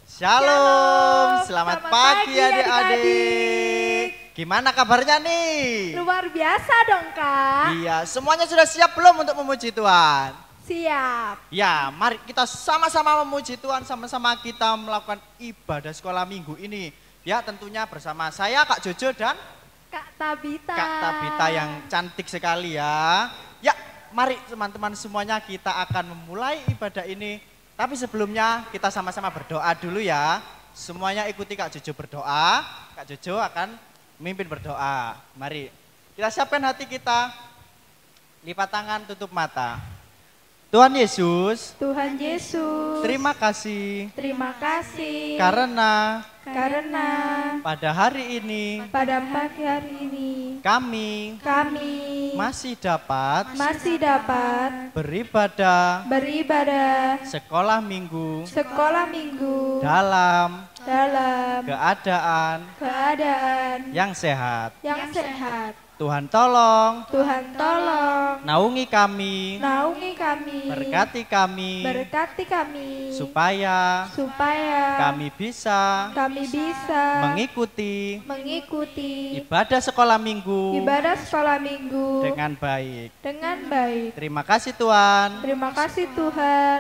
Shalom, selamat pagi adik-adik. Gimana kabarnya nih? Luar biasa dong Kak. Iya, semuanya sudah siap belum untuk memuji Tuhan? Siap. Ya, mari kita sama-sama memuji Tuhan, sama-sama kita melakukan ibadah sekolah minggu ini. Ya, tentunya bersama saya Kak Jojo dan Kak Tabita. Kak Tabita yang cantik sekali ya. Ya, mari teman-teman semuanya kita akan memulai ibadah ini. Tapi sebelumnya kita sama-sama berdoa dulu ya. Semuanya ikuti Kak Jojo berdoa. Kak Jojo akan memimpin berdoa. Mari kita siapkan hati kita. Lipat tangan, tutup mata. Tuhan Yesus. Tuhan Yesus. Terima kasih. Terima kasih. Karena pada hari ini pada pagi hari ini kami masih dapat beribadah sekolah minggu dalam keadaan yang sehat. Tuhan tolong naungi kami, berkati kami supaya kami bisa mengikuti ibadah sekolah minggu dengan baik. Terima kasih Tuhan.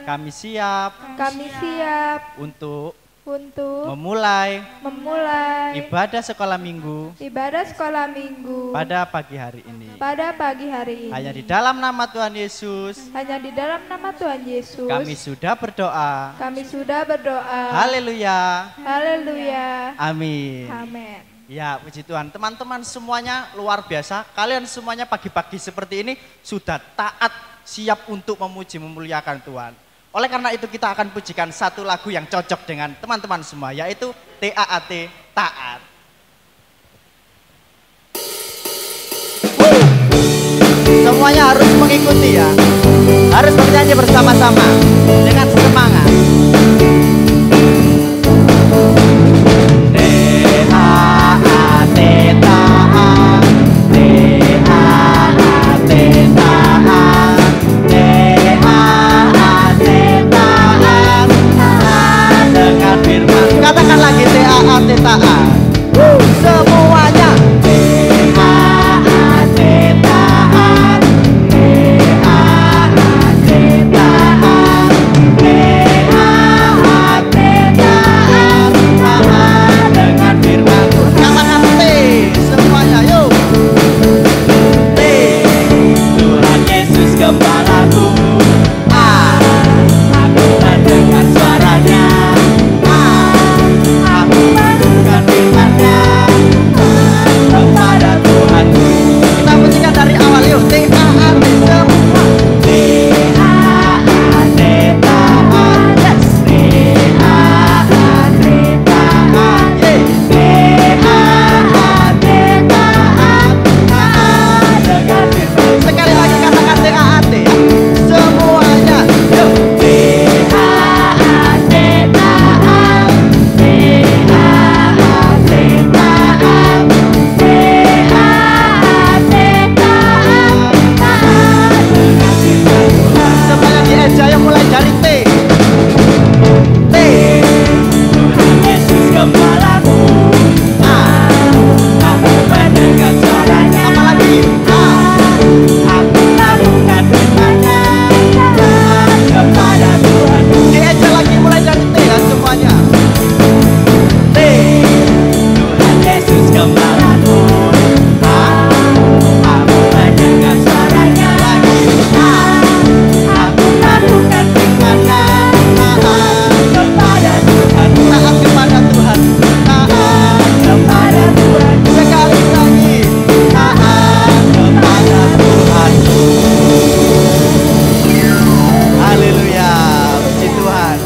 Kami siap untuk memulai ibadah sekolah minggu pada pagi hari ini. Hanya di dalam nama Tuhan Yesus. Kami sudah berdoa. Haleluya. Amin. Ya, puji Tuhan. Teman-teman semuanya luar biasa. Kalian semuanya pagi-pagi seperti ini sudah taat, siap untuk memuji, memuliakan Tuhan. Oleh karena itu kita akan pujikan satu lagu yang cocok dengan teman-teman semua, yaitu TAAT, Taat. Semuanya harus mengikuti ya, harus bernyanyi bersama-sama dengan semangat. Katakan lagi TAAT taat. Semuanya TAAT taat. TAAT taat. TAAT taat. Taat dengan firman Tuhan. Katakan T semuanya yuk. T Tuhan Yesus Gembalaku. A aku mendengar suaranya. Kepada Tuhan. Kita pujikan dari awal yuk. TAAT semua. TAAT taat. Yes. TAAT taat. TAAT taat. Taat dengan firman. Sekali lagi katakan TAAT ya. Semuanya yuk. TAAT taat. Semuanya dieja yang mulai dari T. T Tuhan Yesus Gembalaku. A aku mendengar suaranya. Apalagi A aku lakukan firman-Nya. Taat kepada Tuhan. Dieja lagi mulai dari T ya semuanya. T Tuhan Yesus Gembalaku. A aku mendengar suaranya. Lagi A aku lakukan firman-Nya. Taat kepada Tuhan. Taat kepada Tuhan. Taat kepada Tuhan. Sekali lagi. Taat kepada Tuhan. Haleluya. Puji Tuhan.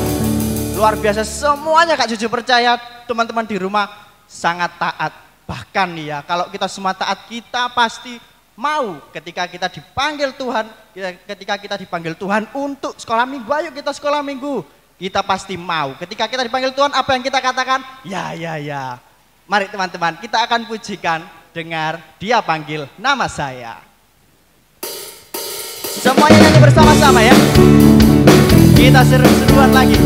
Luar biasa semuanya Kak Jojo percaya teman-teman di rumah sangat taat. Bahkan nih ya, kalau kita semua taat, kita pasti mau ketika kita dipanggil Tuhan, ketika kita dipanggil Tuhan untuk sekolah minggu, ayo kita sekolah minggu. Kita pasti mau. Ketika kita dipanggil Tuhan, apa yang kita katakan? Ya. Mari teman-teman, kita akan pujikan, dengar Dia panggil nama saya. Semuanya nyanyi bersama-sama ya. Kita seru-seruan lagi.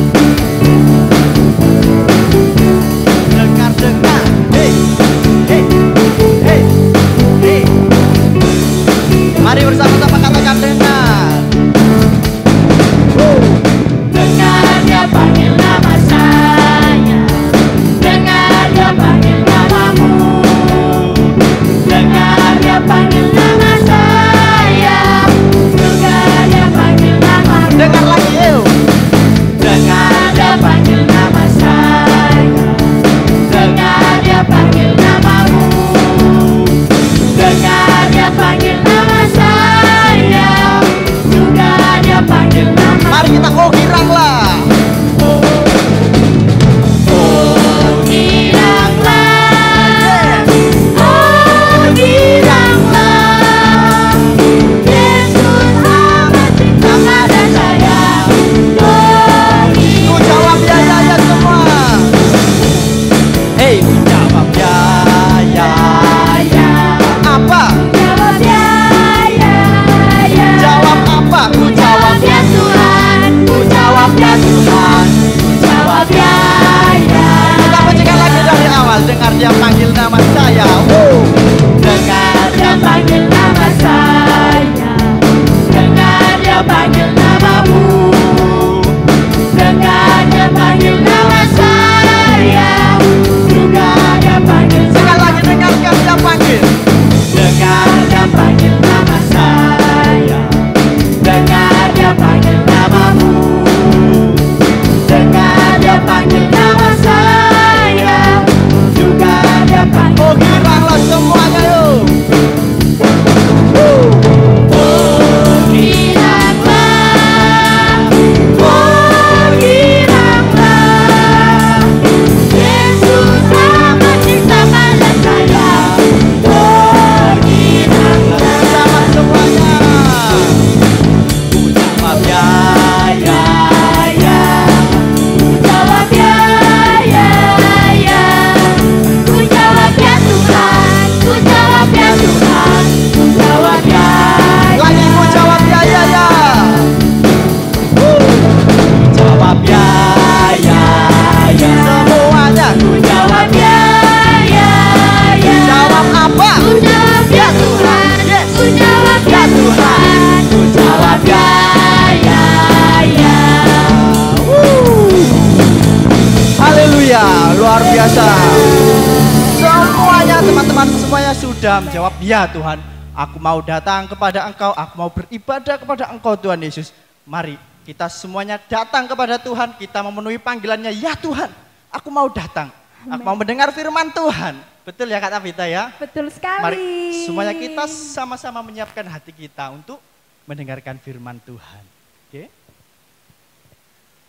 sudah menjawab, ya Tuhan, aku mau datang kepada Engkau, aku mau beribadah kepada Engkau Tuhan Yesus. Mari kita semuanya datang kepada Tuhan, kita memenuhi panggilannya, ya Tuhan, aku mau datang, aku mau mendengar firman Tuhan. Betul ya Kak Tabita ya? Betul sekali. Mari semuanya kita sama-sama menyiapkan hati kita untuk mendengarkan firman Tuhan. Oke?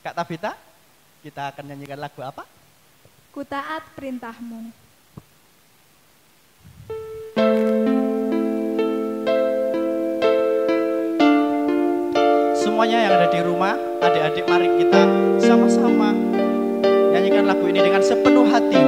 Kak Tabita, kita akan nyanyikan lagu apa? Ku taat perintahmu. Semuanya yang ada di rumah, adik-adik, mari kita sama-sama nyanyikan lagu ini dengan sepenuh hati.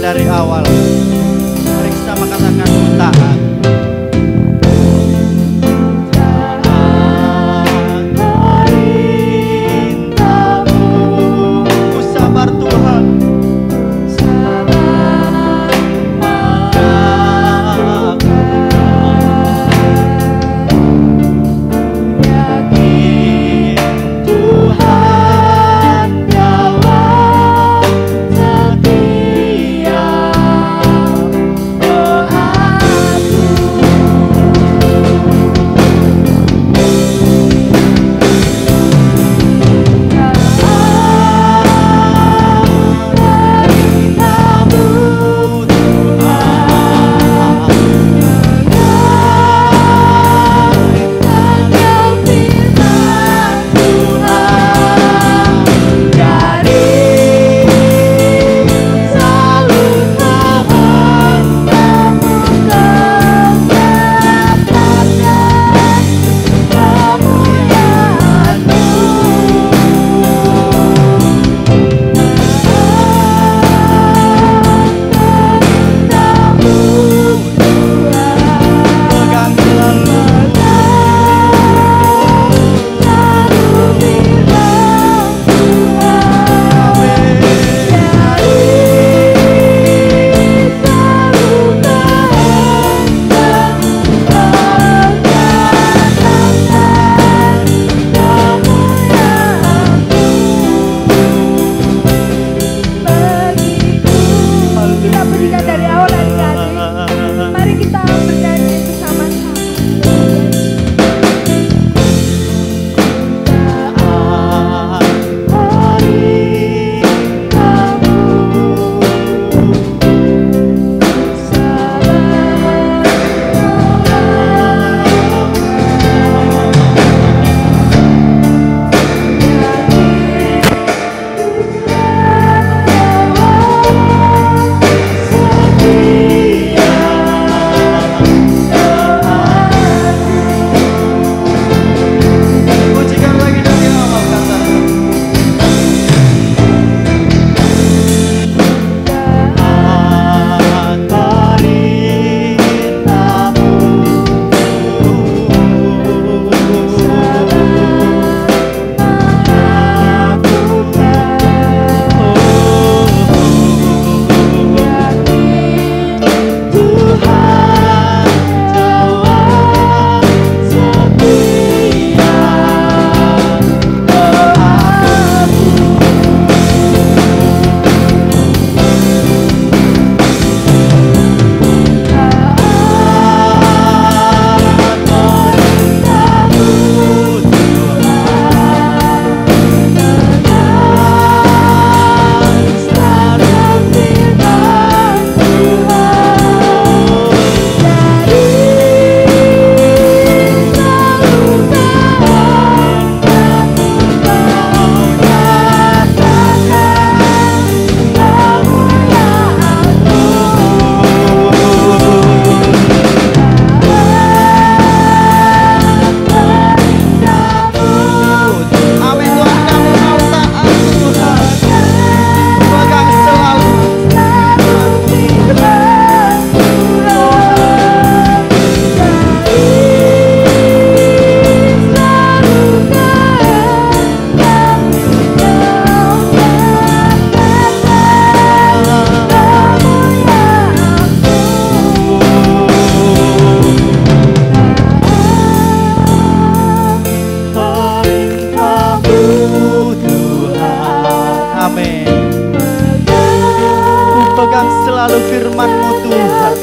Dari awal, mari sama katakan ku taat. Ku sabar Tuhan, selalu firman-Mu Tuhan.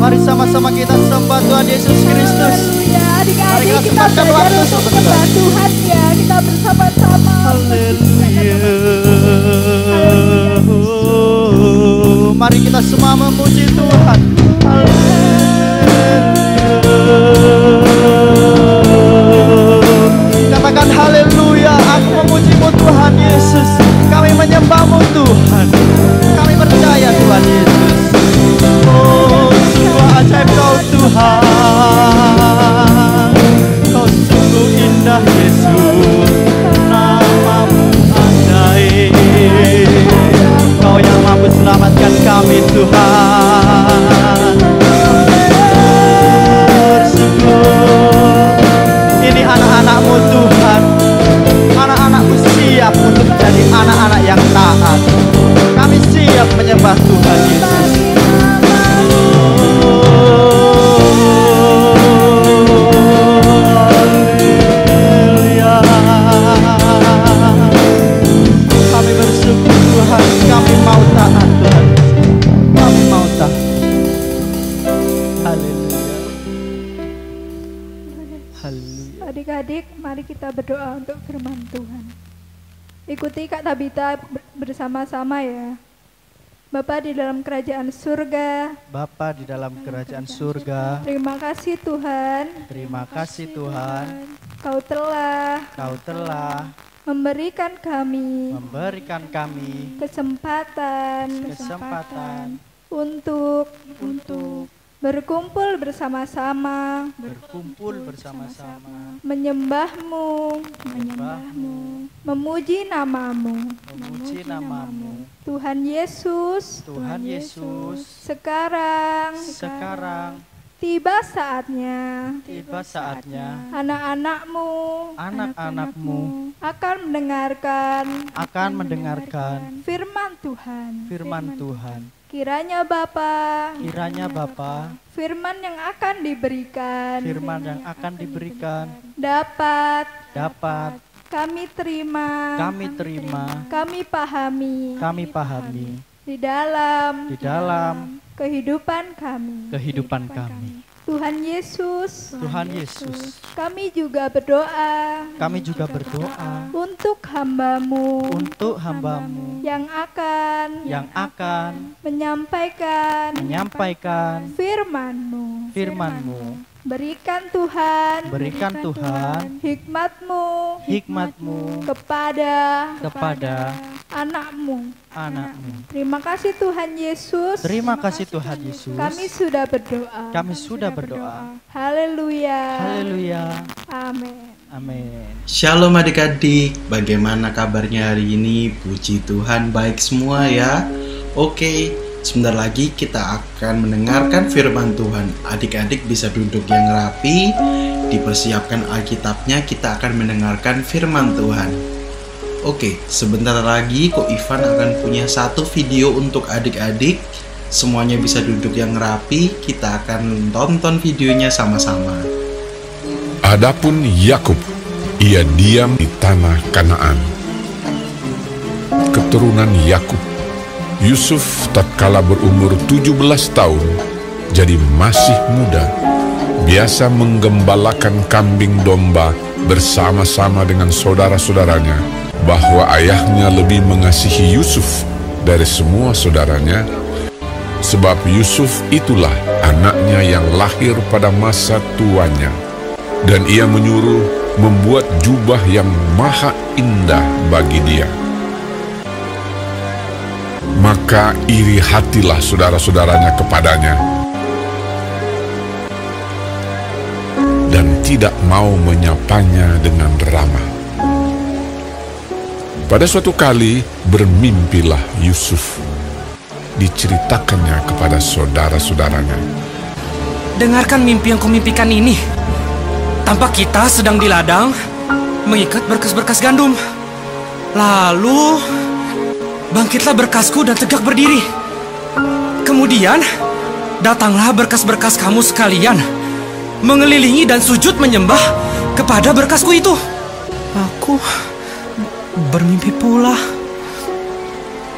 Mari sama-sama kita sembah Tuhan Yesus Kristus. Mari kita sempatkan waktu untuk menyembah Tuhan ya. Kita bersama-sama. Haleluya. Mari kita semua memuji Tuhan. Katakan haleluya. Aku memuji-Mu Tuhan Yesus. Kami menyembah-Mu Tuhan. Kami percaya Tuhan Yesus. Oh, sungguh ajaib Kau Tuhan. Kau sungguh indah Yesus. Nama-Mu ajaib. Kau yang mampu selamatkan kami Tuhan. Bersyukur. Ini anak-anak-Mu Tuhan. Anak-anak-Mu siap untuk menjadi anak-anak yang taat. Kami siap menyembah Tuhan Yesus. Kami bersyukur Tuhan, kami mau taat Tuhan. Kami mau taat. Haleluya. Haleluya. Adik-adik, mari kita berdoa untuk firman Tuhan. Ikuti Kak Tabita bersama-sama ya. Bapa di dalam kerajaan surga. Bapa di dalam kerajaan surga. Terima kasih Tuhan. Terima kasih Tuhan. Kau telah memberikan kami kesempatan untuk berkumpul bersama-sama, menyembah-Mu, memuji namamu, Tuhan Yesus. Sekarang tiba saatnya anak-anakmu akan mendengarkan firman Tuhan. Kiranya Bapa, firman yang akan diberikan dapat kami terima, kami pahami di dalam kehidupan kami. Tuhan Yesus, kami juga berdoa untuk hamba-Mu yang akan menyampaikan firman-Mu. Berikan Tuhan hikmat-Mu kepada anak-Mu. Terima kasih Tuhan Yesus. Kami sudah berdoa. Haleluya. Amin. Shalom adik-adik, bagaimana kabarnya hari ini? Puji Tuhan baik semua ya. Oke, sebentar lagi kita akan mendengarkan firman Tuhan. Adik-adik bisa duduk yang rapi, dipersiapkan Alkitabnya, kita akan mendengarkan firman Tuhan. Oke, sebentar lagi Ko Ivan akan punya satu video untuk adik-adik. Semuanya bisa duduk yang rapi, kita akan tonton videonya sama-sama. Adapun Yakub, ia diam di tanah Kanaan. Keturunan Yakub, Yusuf tatkala berumur 17 tahun, jadi masih muda, biasa menggembalakan kambing domba bersama-sama dengan saudara-saudaranya, bahwa ayahnya lebih mengasihi Yusuf dari semua saudaranya, sebab Yusuf itulah anaknya yang lahir pada masa tuanya. Dan ia menyuruh membuat jubah yang maha indah bagi dia. Maka iri hatilah saudara-saudaranya kepadanya, dan tidak mau menyapanya dengan ramah. Pada suatu kali bermimpilah Yusuf. Diceritakannya kepada saudara-saudaranya. Dengarkan mimpi yang kumimpikan ini. Tampak kita sedang di ladang mengikat berkas-berkas gandum. Lalu bangkitlah berkasku dan tegak berdiri. Kemudian datanglah berkas-berkas kamu sekalian, mengelilingi dan sujud menyembah kepada berkasku itu. Aku bermimpi pula.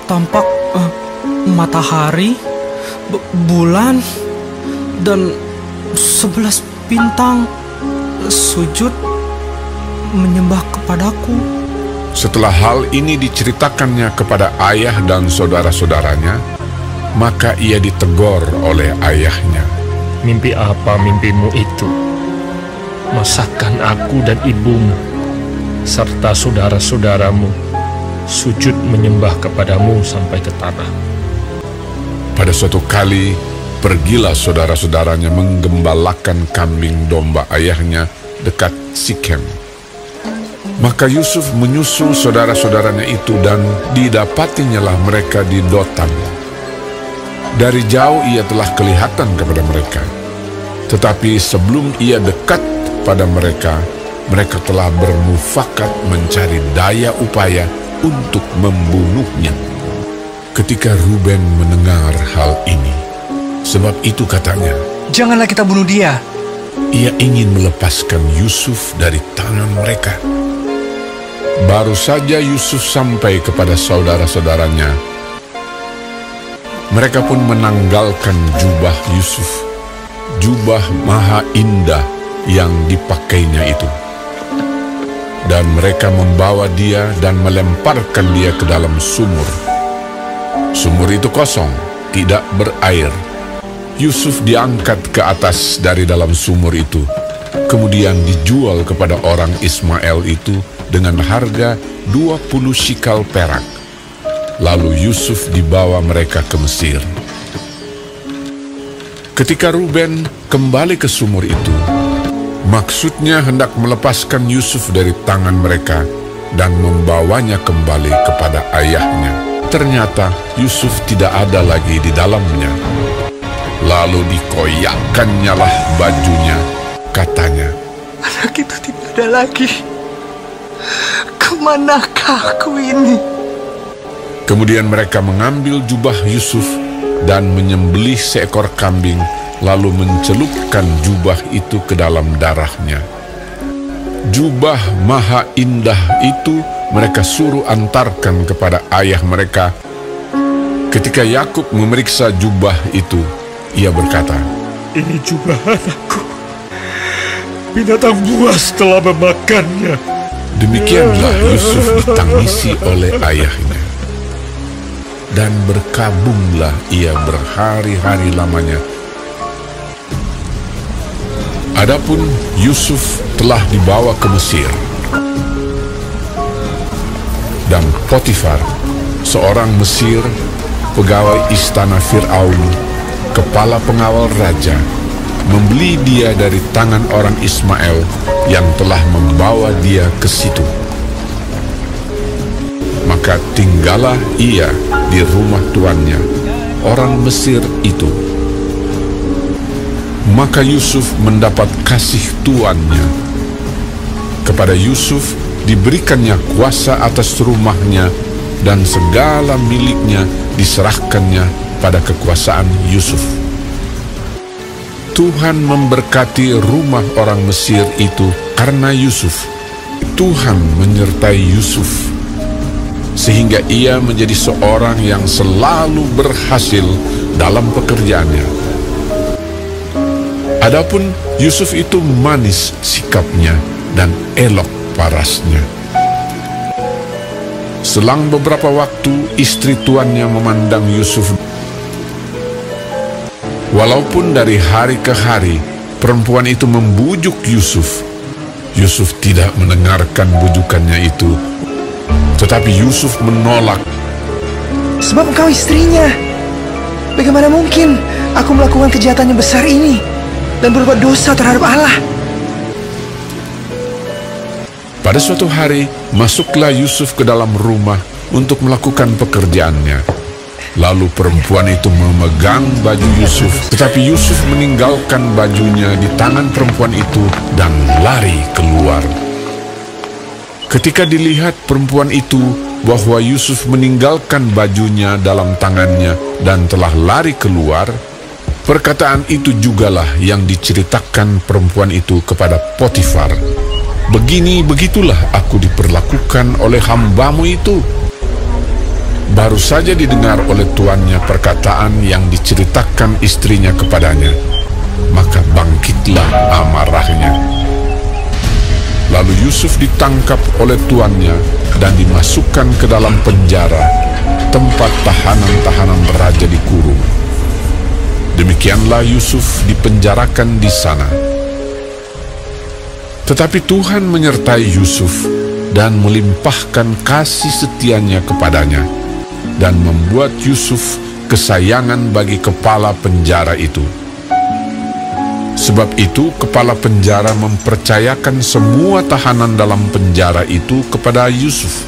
Tampak matahari, bulan, dan 11 bintang sujud menyembah kepadaku. Setelah hal ini diceritakannya kepada ayah dan saudara-saudaranya, maka ia ditegur oleh ayahnya. Mimpi apa mimpimu itu? Masakan aku dan ibumu serta saudara-saudaramu sujud menyembah kepadamu sampai ke tanah. Pada suatu kali, pergilah saudara-saudaranya menggembalakan kambing domba ayahnya dekat Sikem. Maka Yusuf menyusul saudara-saudaranya itu dan didapatinyalah mereka di Dotan. Dari jauh ia telah kelihatan kepada mereka. Tetapi sebelum ia dekat pada mereka, mereka telah bermufakat mencari daya upaya untuk membunuhnya. Ketika Ruben mendengar hal ini, sebab itu katanya, "Janganlah kita bunuh dia." Ia ingin melepaskan Yusuf dari tangan mereka. Baru saja Yusuf sampai kepada saudara-saudaranya, mereka pun menanggalkan jubah Yusuf, jubah maha indah yang dipakainya itu. Dan mereka membawa dia dan melemparkan dia ke dalam sumur. Sumur itu kosong, tidak berair. Yusuf diangkat ke atas dari dalam sumur itu, kemudian dijual kepada orang Ismail itu dengan harga 20 shikal perak. Lalu Yusuf dibawa mereka ke Mesir. Ketika Ruben kembali ke sumur itu, maksudnya hendak melepaskan Yusuf dari tangan mereka dan membawanya kembali kepada ayahnya. Ternyata Yusuf tidak ada lagi di dalamnya. Lalu dikoyakkannya lah bajunya, katanya, "Anak itu tidak ada lagi. Kemanakah aku ini?" Kemudian mereka mengambil jubah Yusuf dan menyembelih seekor kambing, lalu mencelupkan jubah itu ke dalam darahnya. Jubah maha indah itu mereka suruh antarkan kepada ayah mereka. Ketika Yakub memeriksa jubah itu, ia berkata, "Ini jubah anakku. Binatang buas telah memakannya." Demikianlah Yusuf ditangisi oleh ayahnya. Dan berkabunglah ia berhari-hari lamanya. Adapun Yusuf telah dibawa ke Mesir. Dan Potifar, seorang Mesir, pegawai istana Fir'aun, kepala pengawal raja, membeli dia dari tangan orang Ismail yang telah membawa dia ke situ. Maka tinggallah ia di rumah tuannya, orang Mesir itu. Maka Yusuf mendapat kasih tuannya. Kepada Yusuf diberikannya kuasa atas rumahnya, dan segala miliknya diserahkannya pada kekuasaan Yusuf. Tuhan memberkati rumah orang Mesir itu karena Yusuf. Tuhan menyertai Yusuf, sehingga ia menjadi seorang yang selalu berhasil dalam pekerjaannya. Adapun Yusuf itu manis sikapnya dan elok parasnya. Selang beberapa waktu, istri tuannya memandang Yusuf. Walaupun dari hari ke hari, perempuan itu membujuk Yusuf. Yusuf tidak mendengarkan bujukannya itu, tetapi Yusuf menolak. Sebab engkau istrinya. Bagaimana mungkin aku melakukan kejahatan yang besar ini dan berbuat dosa terhadap Allah? Pada suatu hari, masuklah Yusuf ke dalam rumah untuk melakukan pekerjaannya. Lalu perempuan itu memegang baju Yusuf, tetapi Yusuf meninggalkan bajunya di tangan perempuan itu dan lari keluar. Ketika dilihat perempuan itu bahwa Yusuf meninggalkan bajunya dalam tangannya dan telah lari keluar, perkataan itu jugalah yang diceritakan perempuan itu kepada Potifar. Begitulah aku diperlakukan oleh hambamu itu. Baru saja didengar oleh tuannya perkataan yang diceritakan istrinya kepadanya, maka bangkitlah amarahnya. Lalu Yusuf ditangkap oleh tuannya dan dimasukkan ke dalam penjara, tempat tahanan-tahanan raja dikurung. Demikianlah Yusuf dipenjarakan di sana. Tetapi Tuhan menyertai Yusuf dan melimpahkan kasih setianya kepadanya, dan membuat Yusuf kesayangan bagi kepala penjara itu. Sebab itu kepala penjara mempercayakan semua tahanan dalam penjara itu kepada Yusuf,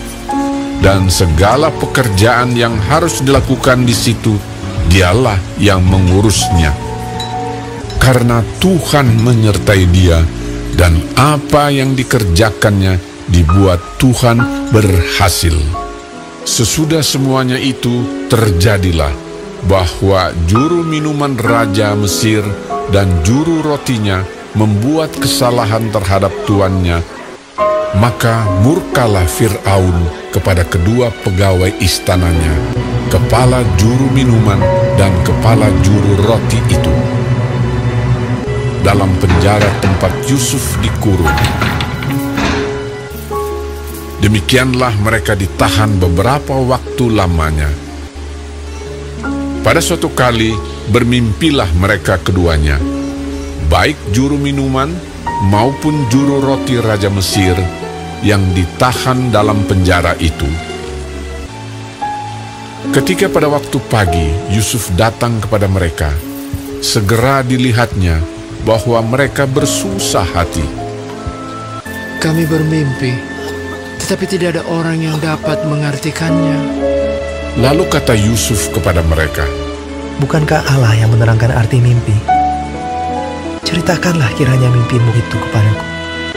dan segala pekerjaan yang harus dilakukan di situ dialah yang mengurusnya. Karena Tuhan menyertai dia, dan apa yang dikerjakannya dibuat Tuhan berhasil. Sesudah semuanya itu terjadilah bahwa juru minuman Raja Mesir dan juru rotinya membuat kesalahan terhadap tuannya. Maka murkalah Fir'aun kepada kedua pegawai istananya, kepala juru minuman dan kepala juru roti itu, dalam penjara tempat Yusuf dikurung. Demikianlah mereka ditahan beberapa waktu lamanya. Pada suatu kali bermimpilah mereka keduanya, baik juru minuman maupun juru roti Raja Mesir yang ditahan dalam penjara itu. Ketika pada waktu pagi Yusuf datang kepada mereka, segera dilihatnya bahwa mereka bersusah hati. Kami bermimpi, tetapi tidak ada orang yang dapat mengartikannya. Lalu kata Yusuf kepada mereka, Bukankah Allah yang menerangkan arti mimpi? Ceritakanlah kiranya mimpimu itu kepadaku.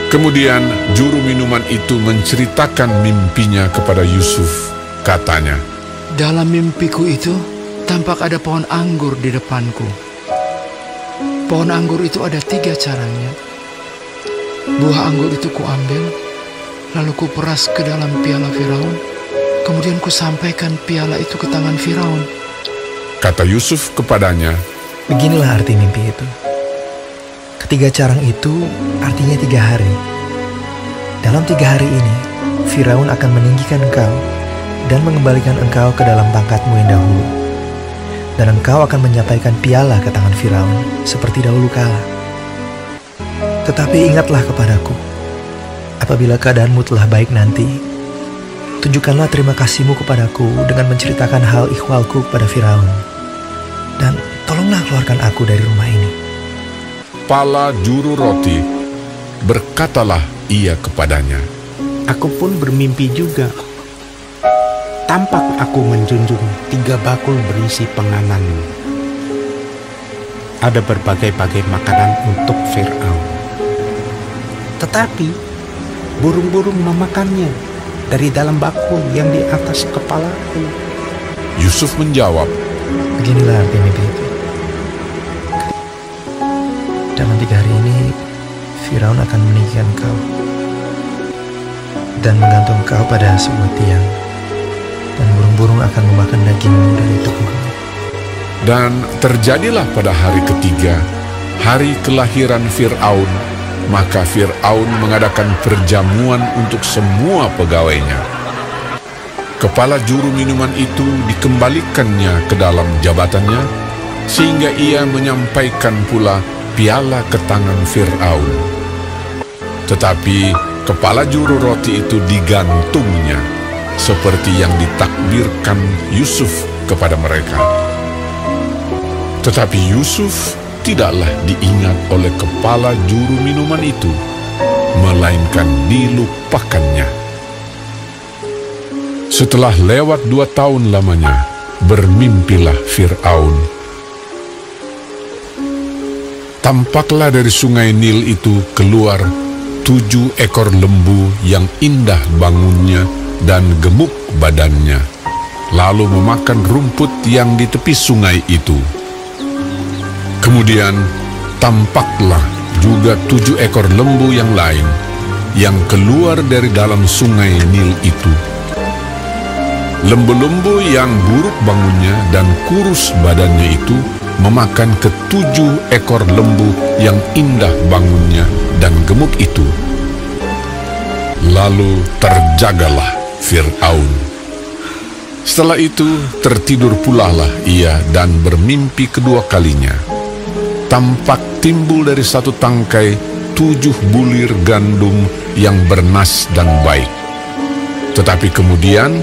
Kemudian juru minuman itu menceritakan mimpinya kepada Yusuf. Katanya, Dalam mimpiku itu, tampak ada pohon anggur di depanku. Pohon anggur itu ada 3 caranya. Buah anggur itu kuambil, lalu kuperas ke dalam piala Firaun, kemudian kusampaikan piala itu ke tangan Firaun. kata Yusuf kepadanya, Beginilah arti mimpi itu. Ketiga carang itu artinya 3 hari. Dalam 3 hari ini, Firaun akan meninggikan engkau dan mengembalikan engkau ke dalam pangkatmu yang dahulu. Dan engkau akan menyampaikan piala ke tangan Firaun seperti dahulu kala. Tetapi ingatlah kepadaku, apabila keadaanmu telah baik nanti, tunjukkanlah terima kasihmu kepadaku dengan menceritakan hal ikhwalku kepada Firaun. Dan tolonglah keluarkan aku dari rumah ini. kepala juru roti, berkatalah ia kepadanya, Aku pun bermimpi juga. Tampak aku menjunjung 3 bakul berisi penganan. Ada berbagai-bagai makanan untuk Fir'aun. Tetapi burung-burung memakannya dari dalam bakul yang di atas kepalaku. Yusuf menjawab, Beginilah arti mimpi itu. Dalam 3 hari ini, Firaun akan meninggikan engkau dan menggantung engkau pada sebuah tiang, dan burung-burung akan memakan dagingmu dari tubuhmu. Dan terjadilah pada hari ketiga, hari kelahiran Fir'aun, maka Fir'aun mengadakan perjamuan untuk semua pegawainya. Kepala juru minuman itu dikembalikannya ke dalam jabatannya, sehingga ia menyampaikan pula piala ke tangan Fir'aun. Tetapi kepala juru roti itu digantungnya, seperti yang ditakbirkan Yusuf kepada mereka. Tetapi Yusuf tidaklah diingat oleh kepala juru minuman itu, melainkan dilupakannya. Setelah lewat 2 tahun lamanya, bermimpilah Fir'aun. Tampaklah dari sungai Nil itu keluar 7 ekor lembu yang indah bangunnya dan gemuk badannya, lalu memakan rumput yang di tepi sungai itu. Kemudian tampaklah juga 7 ekor lembu yang lain yang keluar dari dalam sungai Nil itu. Lembu-lembu yang buruk bangunnya dan kurus badannya itu memakan ke-7 ekor lembu yang indah bangunnya dan gemuk itu. Lalu terjagalah Fir'aun. Setelah itu tertidur pulalah ia dan bermimpi kedua kalinya. Tampak timbul dari satu tangkai 7 bulir gandum yang bernas dan baik. Tetapi kemudian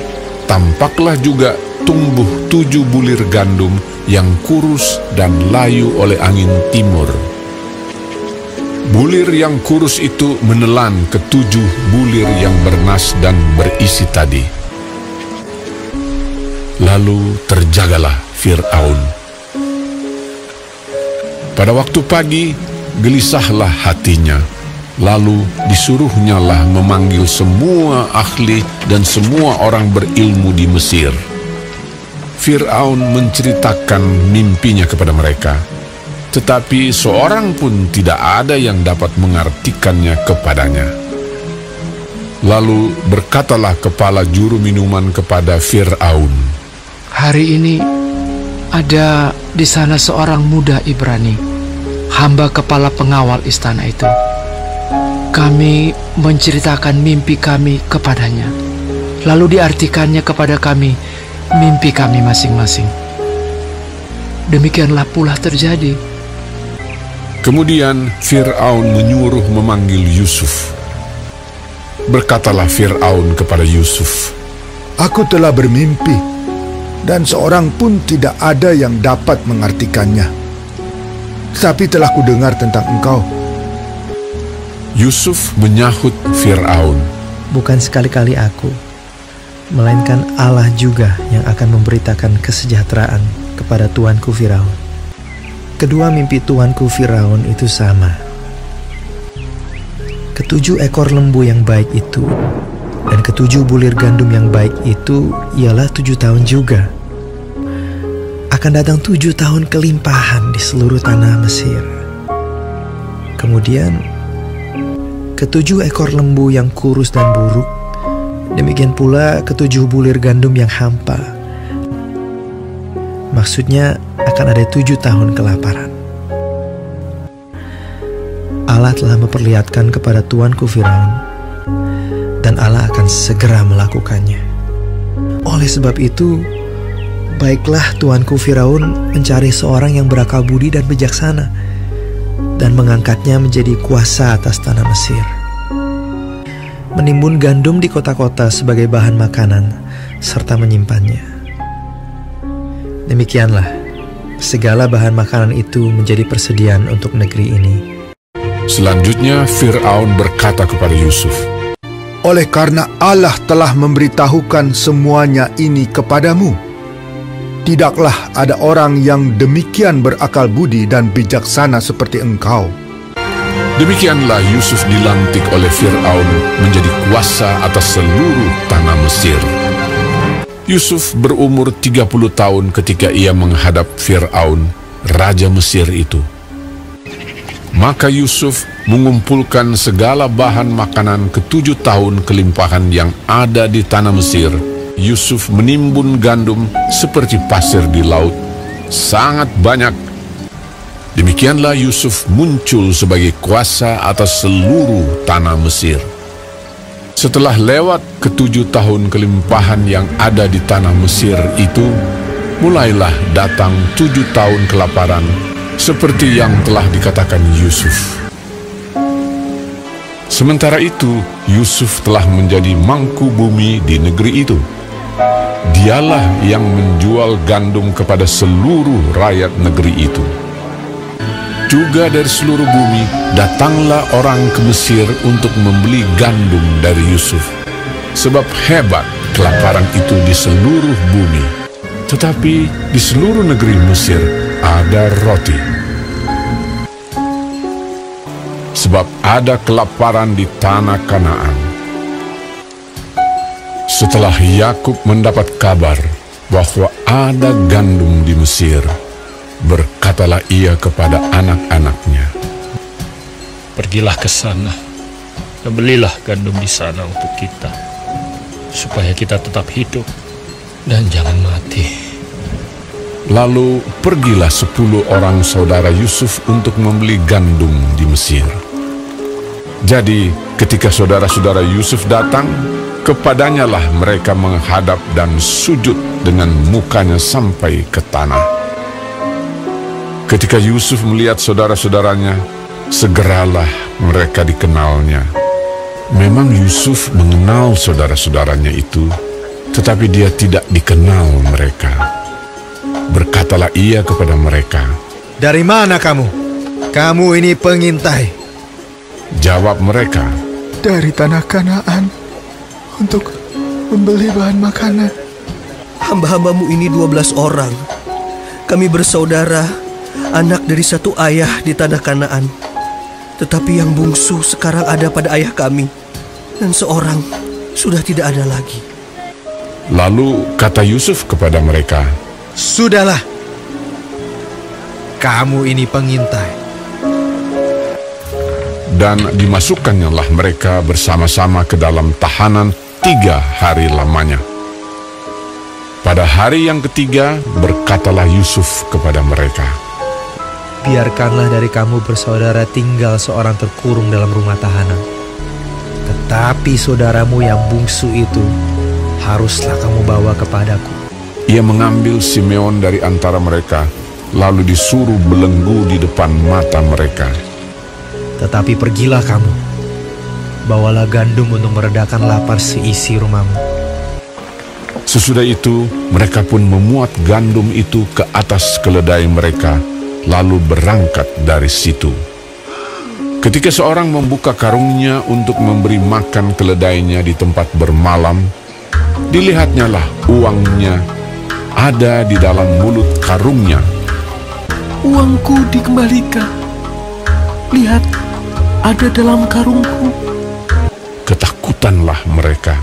tampaklah juga tumbuh 7 bulir gandum yang kurus dan layu oleh angin timur. Bulir yang kurus itu menelan ke-7 bulir yang bernas dan berisi tadi. Lalu terjagalah Fir'aun. Pada waktu pagi, gelisahlah hatinya. Lalu disuruhnyalah memanggil semua ahli dan semua orang berilmu di Mesir. Fir'aun menceritakan mimpinya kepada mereka, tetapi seorang pun tidak ada yang dapat mengartikannya kepadanya. Lalu berkatalah kepala juru minuman kepada Fir'aun, Hari ini ada di sana seorang muda Ibrani, hamba kepala pengawal istana itu. Kami menceritakan mimpi kami kepadanya, lalu diartikannya kepada kami mimpi kami masing-masing. Demikianlah pula terjadi. Kemudian Fir'aun menyuruh memanggil Yusuf. Berkatalah Fir'aun kepada Yusuf, Aku telah bermimpi, dan seorang pun tidak ada yang dapat mengartikannya. Tetapi telah kudengar tentang engkau. Yusuf menyahut Fir'aun, Bukan sekali-kali aku, melainkan Allah juga yang akan memberitakan kesejahteraan kepada tuanku Firaun. Kedua mimpi tuanku Firaun itu sama. Ke-7 ekor lembu yang baik itu dan ke-7 bulir gandum yang baik itu ialah 7 tahun juga. Akan datang 7 tahun kelimpahan di seluruh tanah Mesir. Kemudian ke-7 ekor lembu yang kurus dan buruk, demikian pula ke-7 bulir gandum yang hampa. Maksudnya akan ada 7 tahun kelaparan. Allah telah memperlihatkan kepada tuanku Firaun, dan Allah akan segera melakukannya. Oleh sebab itu, baiklah tuanku Firaun mencari seorang yang berakal budi dan bijaksana, dan mengangkatnya menjadi kuasa atas tanah Mesir. Menimbun gandum di kota-kota sebagai bahan makanan, serta menyimpannya. Demikianlah, segala bahan makanan itu menjadi persediaan untuk negeri ini. Selanjutnya Fir'aun berkata kepada Yusuf, Oleh karena Allah telah memberitahukan semuanya ini kepadamu, tidaklah ada orang yang demikian berakal budi dan bijaksana seperti engkau. Demikianlah Yusuf dilantik oleh Fir'aun menjadi kuasa atas seluruh tanah Mesir. Yusuf berumur 30 tahun ketika ia menghadap Fir'aun, raja Mesir itu. Maka Yusuf mengumpulkan segala bahan makanan ke-7 tahun kelimpahan yang ada di tanah Mesir. Yusuf menimbun gandum seperti pasir di laut, sangat banyak. Demikianlah Yusuf muncul sebagai kuasa atas seluruh tanah Mesir. Setelah lewat ke-7 tahun kelimpahan yang ada di tanah Mesir itu, mulailah datang 7 tahun kelaparan, seperti yang telah dikatakan Yusuf. Sementara itu, Yusuf telah menjadi mangku bumi di negeri itu. Dialah yang menjual gandum kepada seluruh rakyat negeri itu. Juga dari seluruh bumi datanglah orang ke Mesir untuk membeli gandum dari Yusuf. Sebab hebat kelaparan itu di seluruh bumi. Tetapi di seluruh negeri Mesir ada roti. Sebab ada kelaparan di tanah Kanaan. Setelah Yakub mendapat kabar bahwa ada gandum di Mesir, berkatalah ia kepada anak-anaknya, "Pergilah ke sana dan belilah gandum di sana untuk kita, supaya kita tetap hidup dan jangan mati." Lalu pergilah 10 orang saudara Yusuf untuk membeli gandum di Mesir. Jadi ketika saudara-saudara Yusuf datang, kepadanya lah mereka menghadap dan sujud dengan mukanya sampai ke tanah. Ketika Yusuf melihat saudara-saudaranya, segeralah mereka dikenalnya. Memang Yusuf mengenal saudara-saudaranya itu, tetapi dia tidak dikenal mereka. Berkatalah ia kepada mereka, "Dari mana kamu? Kamu ini pengintai." Jawab mereka, Dari tanah Kanaan untuk membeli bahan makanan. Hamba-hambamu ini 12 orang. Kami bersaudara, anak dari satu ayah di tanah Kanaan. Tetapi yang bungsu sekarang ada pada ayah kami, dan seorang sudah tidak ada lagi. Lalu kata Yusuf kepada mereka, "Sudahlah, kamu ini pengintai." Dan dimasukkannya mereka bersama-sama ke dalam tahanan 3 hari lamanya. Pada hari yang ketiga berkatalah Yusuf kepada mereka, "Biarkanlah dari kamu bersaudara tinggal seorang terkurung dalam rumah tahanan. Tetapi saudaramu yang bungsu itu haruslah kamu bawa kepadaku." Ia mengambil Simeon dari antara mereka, lalu disuruh belenggu di depan mata mereka. "Tetapi pergilah kamu, bawalah gandum untuk meredakan lapar seisi rumahmu." Sesudah itu, mereka pun memuat gandum itu ke atas keledai mereka, lalu berangkat dari situ. Ketika seorang membuka karungnya untuk memberi makan keledainya di tempat bermalam, dilihatnyalah uangnya ada di dalam mulut karungnya. "Uangku dikembalikan. Lihat, ada dalam karungku." Ketakutanlah mereka.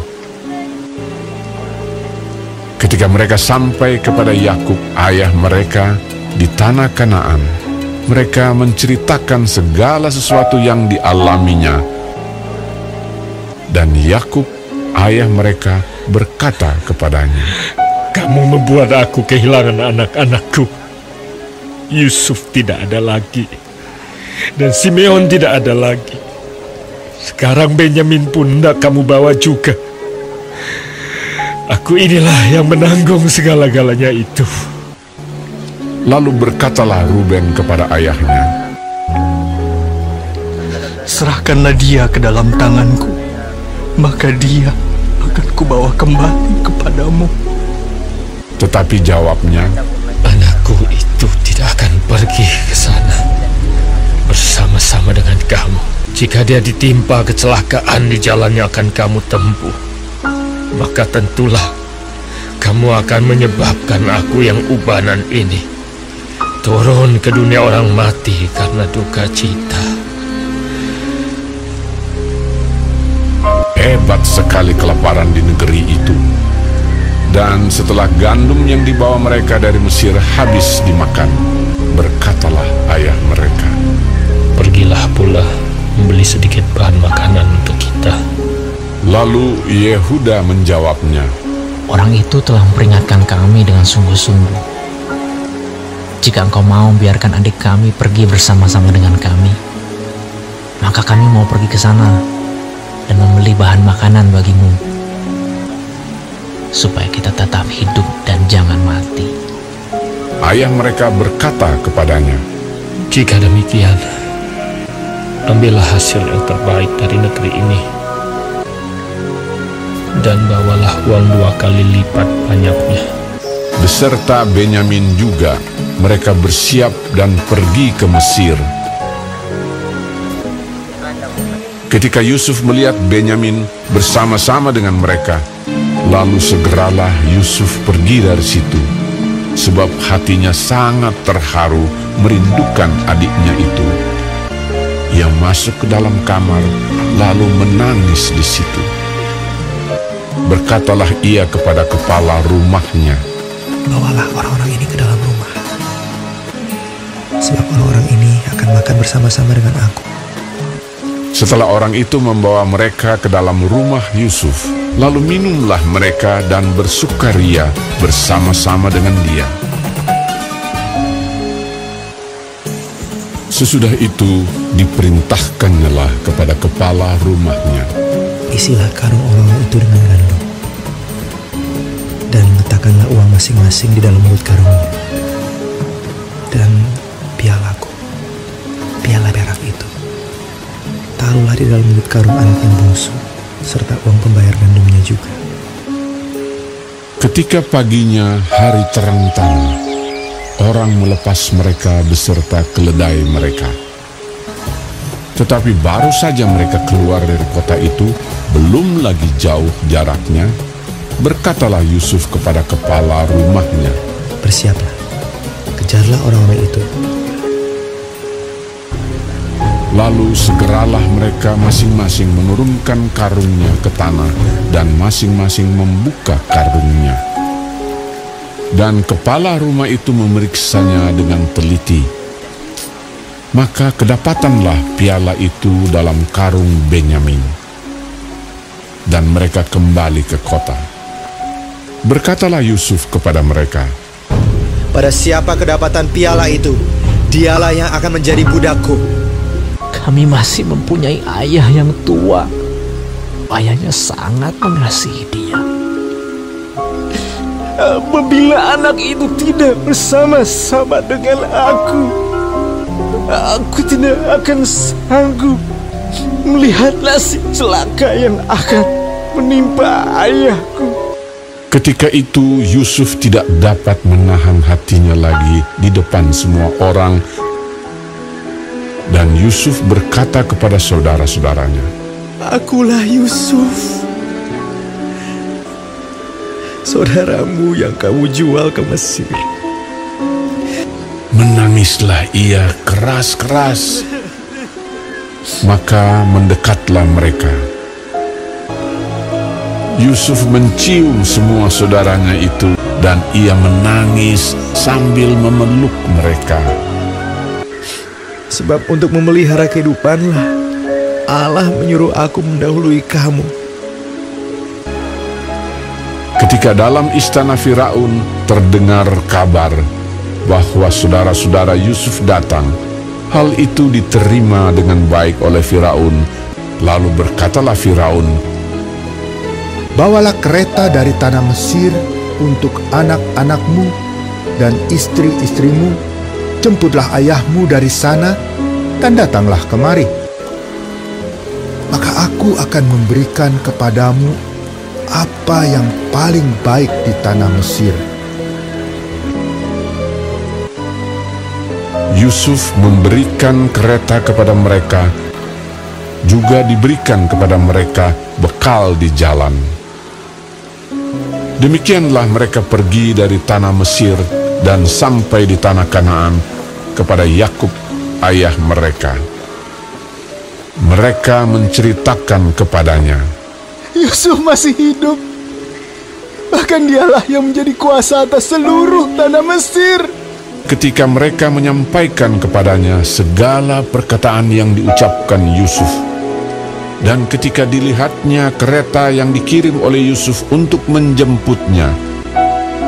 Ketika mereka sampai kepada Yakub, ayah mereka, di tanah Kanaan, mereka menceritakan segala sesuatu yang dialaminya. Dan Yakub, ayah mereka, berkata kepadanya, "Kamu membuat aku kehilangan anak-anakku. Yusuf tidak ada lagi, dan Simeon tidak ada lagi. Sekarang Benyamin pun hendak kamu bawa juga. Aku inilah yang menanggung segala-galanya itu." Lalu berkatalah Ruben kepada ayahnya, "Serahkanlah dia ke dalam tanganku, maka dia akan kubawa kembali kepadamu." Tetapi jawabnya, "Anakku itu tidak akan pergi ke sana bersama-sama dengan kamu. Jika dia ditimpa kecelakaan di jalan yang akan kamu tempuh, maka tentulah kamu akan menyebabkan aku yang ubanan ini turun ke dunia orang mati karena duka cita." Hebat sekali kelaparan di negeri itu. Dan setelah gandum yang dibawa mereka dari Mesir habis dimakan, berkatalah ayah mereka, "Pergilah pula membeli sedikit bahan makanan untuk kita." Lalu Yehuda menjawabnya, "Orang itu telah memperingatkan kami dengan sungguh-sungguh. jika engkau mau biarkan adik kami pergi bersama-sama dengan kami, maka kami mau pergi ke sana dan membeli bahan makanan bagimu, supaya kita tetap hidup dan jangan mati. Ayah mereka berkata kepadanya, "Jika demikian, ambillah hasil yang terbaik dari negeri ini, dan bawalah uang 2 kali lipat banyaknya." Beserta Benyamin juga, mereka bersiap dan pergi ke Mesir. Ketika Yusuf melihat Benyamin bersama-sama dengan mereka, lalu segeralah Yusuf pergi dari situ, sebab hatinya sangat terharu merindukan adiknya itu. Ia masuk ke dalam kamar, lalu menangis di situ. Berkatalah ia kepada kepala rumahnya, "Bawalah orang-orang ini ke dalam rumah, sebab orang-orang ini akan makan bersama-sama dengan aku." Setelah orang itu membawa mereka ke dalam rumah Yusuf, lalu minumlah mereka dan bersukaria bersama-sama dengan dia. Sesudah itu diperintahkannyalah kepada kepala rumahnya, "Isilah karung orang itu dengan gandum, dan letakkanlah uang masing-masing di dalam mulut karungnya. Dan pialaku, piala perak itu, taruhlah di dalam mulut karung anak yang bungsu, serta uang pembayar gandumnya juga." Ketika paginya hari terang-terang, orang melepas mereka beserta keledai mereka. Tetapi baru saja mereka keluar dari kota itu, belum lagi jauh jaraknya, berkatalah Yusuf kepada kepala rumahnya, "Bersiaplah, kejarlah orang-orang itu." Lalu segeralah mereka masing-masing menurunkan karungnya ke tanah dan masing-masing membuka karungnya. Dan kepala rumah itu memeriksanya dengan teliti. Maka kedapatanlah piala itu dalam karung Benyamin. Dan mereka kembali ke kota. Berkatalah Yusuf kepada mereka, "Pada siapa kedapatan piala itu, dialah yang akan menjadi budakku." Kami masih mempunyai ayah yang tua. Ayahnya sangat mengasihi dia. Apabila anak itu tidak bersama-sama dengan aku tidak akan sanggup melihat nasib celaka yang akan menimpa ayahku. ketika itu Yusuf tidak dapat menahan hatinya lagi di depan semua orang. Dan Yusuf berkata kepada saudara-saudaranya, "Akulah Yusuf, saudaramu yang kamu jual ke Mesir." Menangislah ia keras-keras. Maka mendekatlah mereka. Yusuf mencium semua saudaranya itu, dan ia menangis sambil memeluk mereka. Sebab untuk memelihara kehidupanlah Allah menyuruh aku mendahului kamu. Ketika dalam istana Firaun terdengar kabar bahwa saudara-saudara Yusuf datang, hal itu diterima dengan baik oleh Firaun. Lalu berkatalah Firaun, "Bawalah kereta dari tanah Mesir untuk anak-anakmu dan istri-istrimu, jemputlah ayahmu dari sana dan datanglah kemari. Maka aku akan memberikan kepadamu apa yang paling baik di tanah Mesir." Yusuf memberikan kereta kepada mereka, juga diberikan kepada mereka bekal di jalan. Demikianlah mereka pergi dari tanah Mesir dan sampai di tanah Kanaan kepada Yakub ayah mereka. Mereka menceritakan kepadanya, Yusuf masih hidup. Bahkan dialah yang menjadi kuasa atas seluruh tanah Mesir. Ketika mereka menyampaikan kepadanya segala perkataan yang diucapkan Yusuf, dan ketika dilihatnya kereta yang dikirim oleh Yusuf untuk menjemputnya,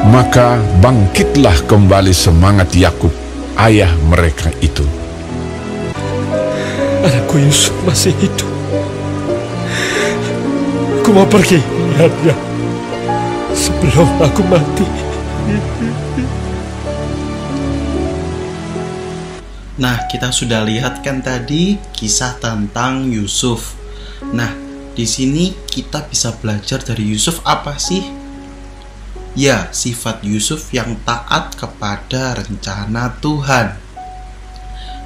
maka bangkitlah kembali semangat Yakub ayah mereka itu. Anakku Yusuf masih hidup. Aku mau pergi melihatnya sebelum aku mati. Nah, kita sudah lihat kan tadi kisah tentang Yusuf. Nah, di sini kita bisa belajar dari Yusuf apa sih? Ya, sifat Yusuf yang taat kepada rencana Tuhan.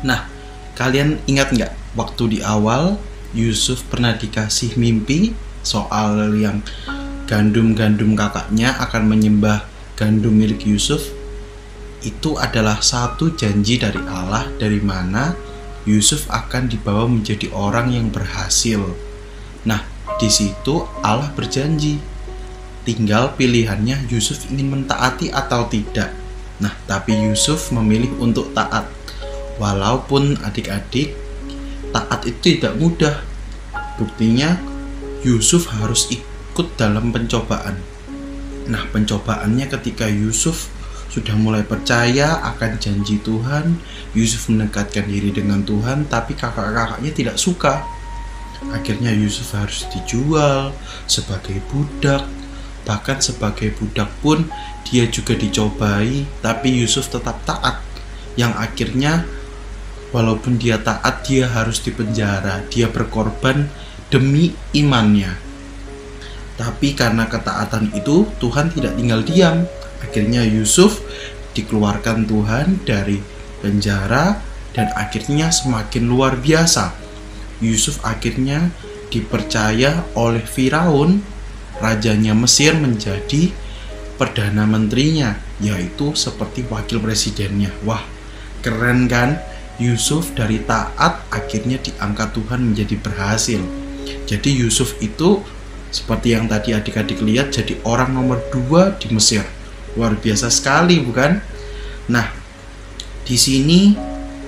Nah, kalian ingat nggak waktu di awal Yusuf pernah dikasih mimpi soal yang gandum-gandum kakaknya akan menyembah gandum milik Yusuf? Itu adalah satu janji dari Allah, dari mana Yusuf akan dibawa menjadi orang yang berhasil. Nah, di situ Allah berjanji. Tinggal pilihannya Yusuf ingin mentaati atau tidak. Nah, tapi Yusuf memilih untuk taat. Walaupun adik-adik, taat itu tidak mudah. Buktinya Yusuf harus ikut dalam pencobaan. Nah, pencobaannya ketika Yusuf sudah mulai percaya akan janji Tuhan, Yusuf mendekatkan diri dengan Tuhan, tapi kakak-kakaknya tidak suka. Akhirnya Yusuf harus dijual sebagai budak. Bahkan sebagai budak pun dia juga dicobai, tapi Yusuf tetap taat. Yang akhirnya walaupun dia taat, dia harus dipenjara. Dia berkorban demi imannya. Tapi karena ketaatan itu, Tuhan tidak tinggal diam. Akhirnya Yusuf dikeluarkan Tuhan dari penjara, dan akhirnya semakin luar biasa. Yusuf akhirnya dipercaya oleh Firaun, rajanya Mesir, menjadi perdana menterinya, yaitu seperti wakil presidennya. Wah, keren kan? Yusuf dari taat akhirnya diangkat Tuhan menjadi berhasil. Jadi Yusuf itu seperti yang tadi adik-adik lihat, jadi orang nomor 2 di Mesir. Luar biasa sekali, bukan? Nah, di sini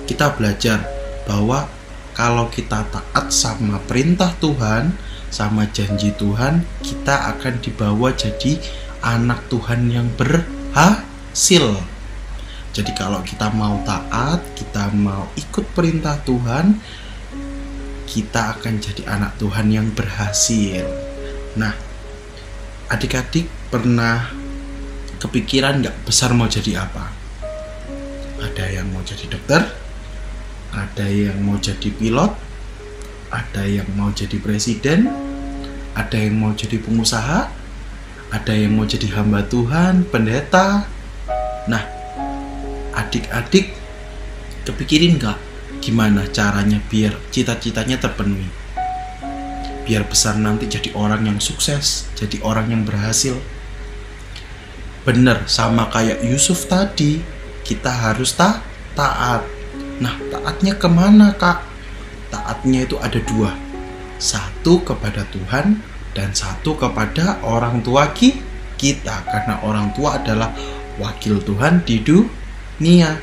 kita belajar bahwa kalau kita taat sama perintah Tuhan, sama janji Tuhan, kita akan dibawa jadi anak Tuhan yang berhasil. Jadi kalau kita mau taat, kita mau ikut perintah Tuhan, kita akan jadi anak Tuhan yang berhasil. Nah, adik-adik pernah kepikiran nggak besar mau jadi apa? Ada yang mau jadi dokter, ada yang mau jadi pilot, ada yang mau jadi presiden, ada yang mau jadi pengusaha, ada yang mau jadi hamba Tuhan, pendeta. Nah, adik-adik kepikirin nggak gimana caranya biar cita-citanya terpenuhi? Biar besar nanti jadi orang yang sukses, jadi orang yang berhasil. Bener, sama kayak Yusuf tadi, kita harus taat. Nah, taatnya kemana, Kak? Taatnya itu ada 2. Satu kepada Tuhan, dan satu kepada orang tua kita. Karena orang tua adalah wakil Tuhan di dunia.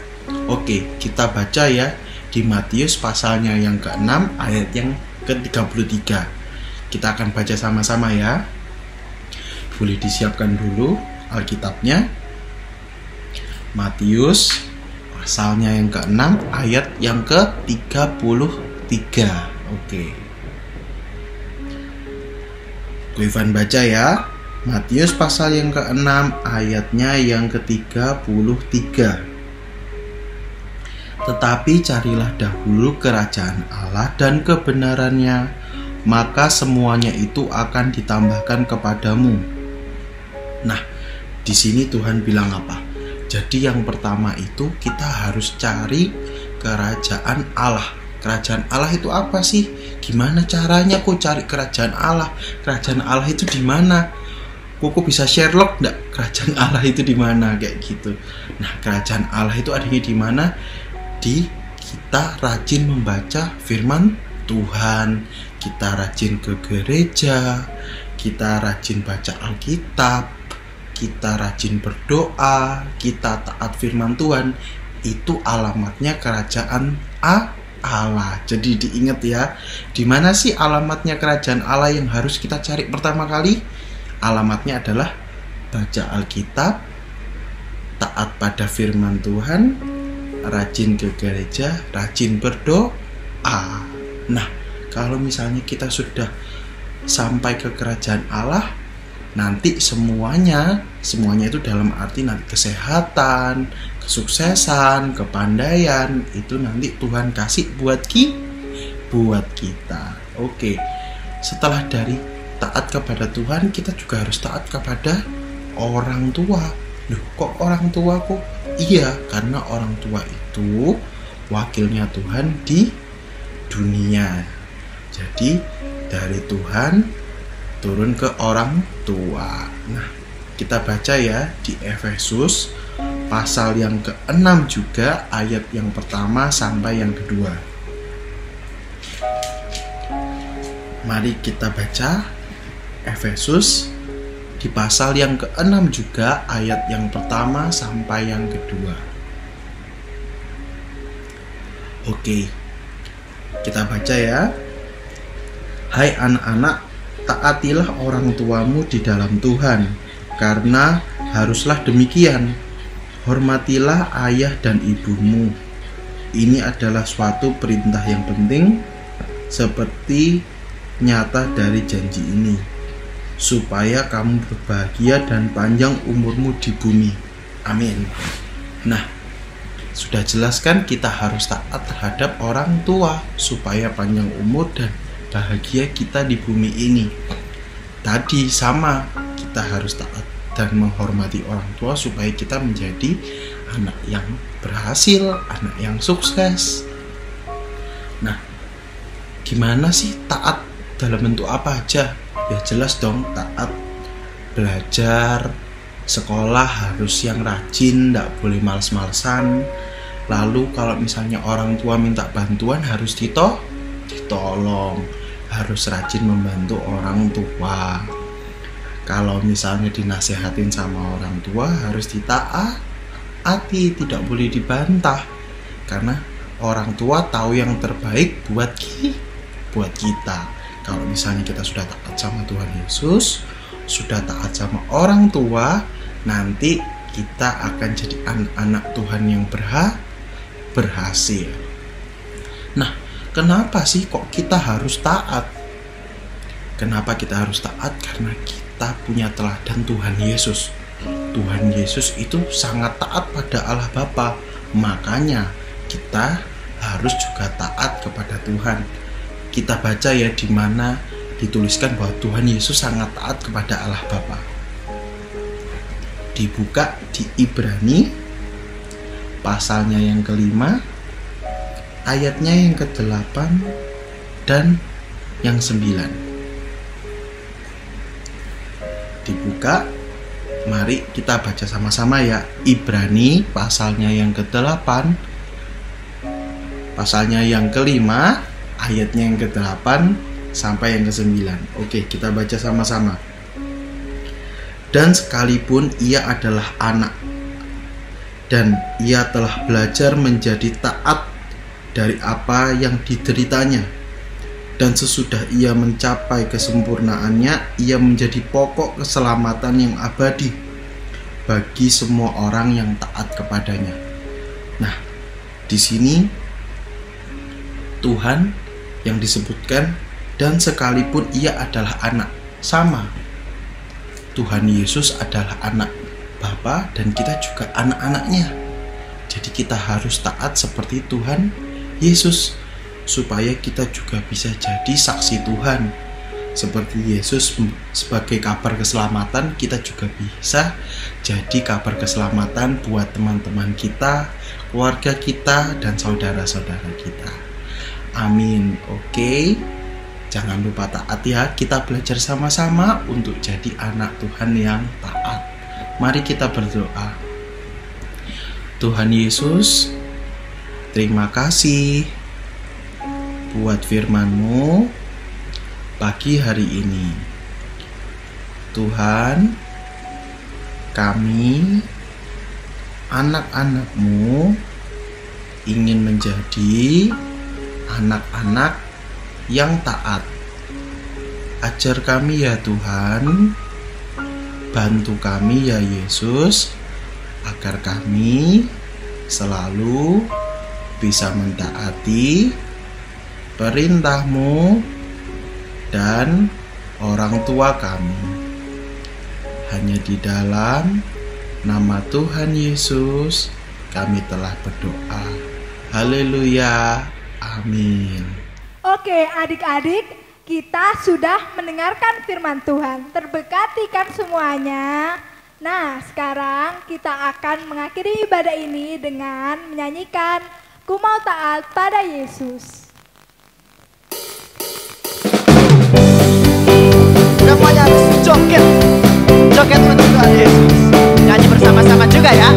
Oke, kita baca ya di Matius pasalnya yang ke-6 ayat yang ke-33. Kita akan baca sama-sama ya. Boleh disiapkan dulu Alkitabnya. Matius pasalnya yang ke-6 ayat yang ke-33. Oke. Ivan baca ya. Matius pasal yang ke-6 ayatnya yang ke-33. Tetapi carilah dahulu kerajaan Allah dan kebenarannya, maka semuanya itu akan ditambahkan kepadamu. Nah, di sini Tuhan bilang apa? Jadi yang pertama itu kita harus cari kerajaan Allah. Kerajaan Allah itu apa sih? Gimana caranya kok cari kerajaan Allah? Kerajaan Allah itu di mana? Kok bisa Sherlock enggak? Kerajaan Allah itu di mana? Kayak gitu. Nah, kerajaan Allah itu adanya di mana? Di kita rajin membaca firman Tuhan, kita rajin ke gereja, kita rajin baca Alkitab, kita rajin berdoa, kita taat firman Tuhan. Itu alamatnya kerajaan Allah. Jadi diingat ya, di mana sih alamatnya kerajaan Allah yang harus kita cari pertama kali? Alamatnya adalah baca Alkitab, taat pada firman Tuhan, rajin ke gereja, rajin berdoa. Nah, kalau misalnya kita sudah sampai ke kerajaan Allah, nanti semuanya itu dalam arti nanti kesehatan, kesuksesan, kepandaian itu nanti Tuhan kasih buat kita. Oke. Setelah dari taat kepada Tuhan, kita juga harus taat kepada orang tua. Loh, kok orang tua kok? Iya, karena orang tua itu wakilnya Tuhan di dunia. Jadi dari Tuhan turun ke orang tua. Nah, kita baca ya di Efesus pasal yang ke-6 juga, ayat yang pertama sampai yang kedua. Mari kita baca Efesus di pasal yang ke-6 juga, ayat yang pertama sampai yang kedua. Oke, kita baca ya. Hai anak-anak, taatilah orang tuamu di dalam Tuhan, karena haruslah demikian. Hormatilah ayah dan ibumu. Ini adalah suatu perintah yang penting, seperti nyata dari janji ini, supaya kamu berbahagia dan panjang umurmu di bumi. Amin. Nah, sudah jelas kan kita harus taat terhadap orang tua supaya panjang umur dan bahagia kita di bumi ini. Tadi sama, kita harus taat dan menghormati orang tua supaya kita menjadi anak yang berhasil, anak yang sukses. Nah, gimana sih taat dalam bentuk apa aja? Ya jelas dong, taat belajar, sekolah harus yang rajin, tidak boleh males-malesan. Lalu kalau misalnya orang tua minta bantuan harus ditolong, harus rajin membantu orang tua. Kalau misalnya dinasehatin sama orang tua harus ditaati, tidak boleh dibantah, karena orang tua tahu yang terbaik buat kita. Kalau misalnya kita sudah taat sama Tuhan Yesus, sudah taat sama orang tua, nanti kita akan jadi anak-anak Tuhan yang berhasil. Nah, kenapa sih kok kita harus taat? Kenapa kita harus taat? Karena kita punya teladan Tuhan Yesus. Tuhan Yesus itu sangat taat pada Allah Bapa. Makanya kita harus juga taat kepada Tuhan. Kita baca ya di mana dituliskan bahwa Tuhan Yesus sangat taat kepada Allah Bapa. Dibuka di Ibrani pasalnya yang ke-5, ayatnya yang ke-8 dan yang 9. Dibuka, mari kita baca sama-sama ya. Ibrani pasalnya yang ke-8, pasalnya yang ke-5, ayatnya yang ke-8 sampai yang ke-9. Oke, kita baca sama-sama. Dan sekalipun ia adalah anak, dan ia telah belajar menjadi taat dari apa yang dideritanya, dan sesudah ia mencapai kesempurnaannya, ia menjadi pokok keselamatan yang abadi bagi semua orang yang taat kepadanya. Nah, di sini Tuhan yang disebutkan, dan sekalipun ia adalah anak, sama. Tuhan Yesus adalah anak Bapa dan kita juga anak-anaknya. Jadi kita harus taat seperti Tuhan Yesus, supaya kita juga bisa jadi saksi Tuhan. Seperti Yesus sebagai kabar keselamatan, kita juga bisa jadi kabar keselamatan buat teman-teman kita, keluarga kita, dan saudara-saudara kita. Amin. Oke, jangan lupa taat ya. Kita belajar sama-sama untuk jadi anak Tuhan yang taat. Mari kita berdoa. Tuhan Yesus, terima kasih buat firman-Mu pagi hari ini. Tuhan, kami anak-anak-Mu ingin menjadi anak-anak yang taat. Ajar kami ya Tuhan, bantu kami ya Yesus, agar kami selalu bisa mentaati perintah-Mu dan orang tua kami. Hanya di dalam nama Tuhan Yesus kami telah berdoa. Haleluya. Amin. Oke, adik-adik, kita sudah mendengarkan firman Tuhan. Terberkati kan semuanya? Nah, sekarang kita akan mengakhiri ibadah ini dengan menyanyikan Ku Mau Taat Pada Yesus. Semuanya joget, joget untuk Tuhan Yesus. Nyanyi bersama-sama juga ya.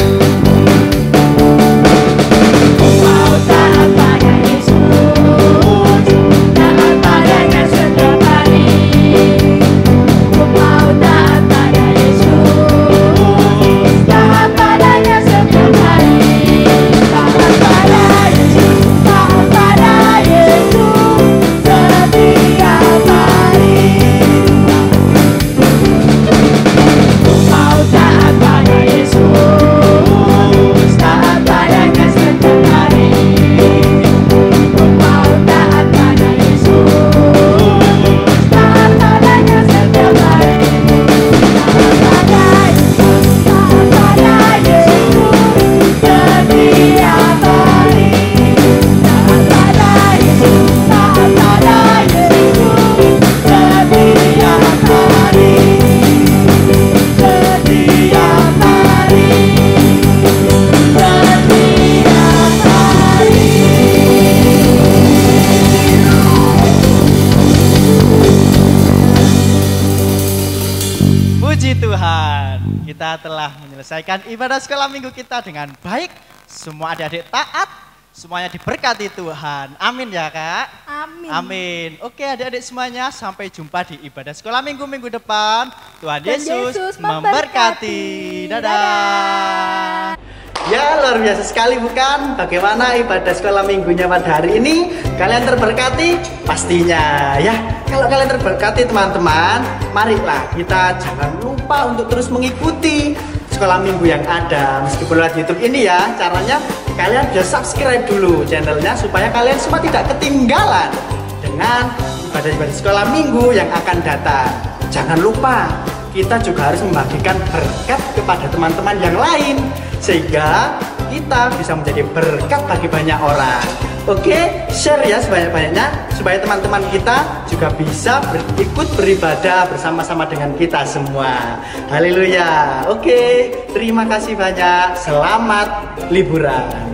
Ku mau taat pada Yesus, taat padanya setiap hari. Ku mau taat pada Yesus, taat padanya setiap hari. Taat pada Yesus, taat pada Yesus setiap hari. Taat pada Yesus, taat padanya setiap hari. Ku mau taat pada Yesus, taat padanya setiap hari. Taat pada Yesus, taat pada Yesus setiap hari. Taat pada Yesus, taat pada Yesus setiap hari. Puji Tuhan, kita telah menyelesaikan ibadah sekolah minggu kita dengan baik. Semua adik-adik taat, semuanya diberkati Tuhan. Amin ya Kak? Amin. Amin. Oke adik-adik semuanya, sampai jumpa di ibadah sekolah minggu depan. Tuhan Yesus memberkati. Dadah. Ya, luar biasa sekali bukan? Bagaimana ibadah sekolah minggunya pada hari ini? Kalian terberkati? Pastinya ya. Kalau kalian terberkati teman-teman, marilah kita jangan lupa untuk terus mengikuti sekolah minggu yang ada. Meskipun lewat YouTube ini ya, caranya kalian bisa subscribe dulu channelnya supaya kalian semua tidak ketinggalan dengan ibadah-ibadah sekolah minggu yang akan datang. Jangan lupa, kita juga harus membagikan berkat kepada teman-teman yang lain sehingga kita bisa menjadi berkat bagi banyak orang. Oke, share ya sebanyak-banyaknya supaya teman-teman kita juga bisa ikut beribadah bersama-sama dengan kita semua. Haleluya. Oke, terima kasih banyak. Selamat liburan.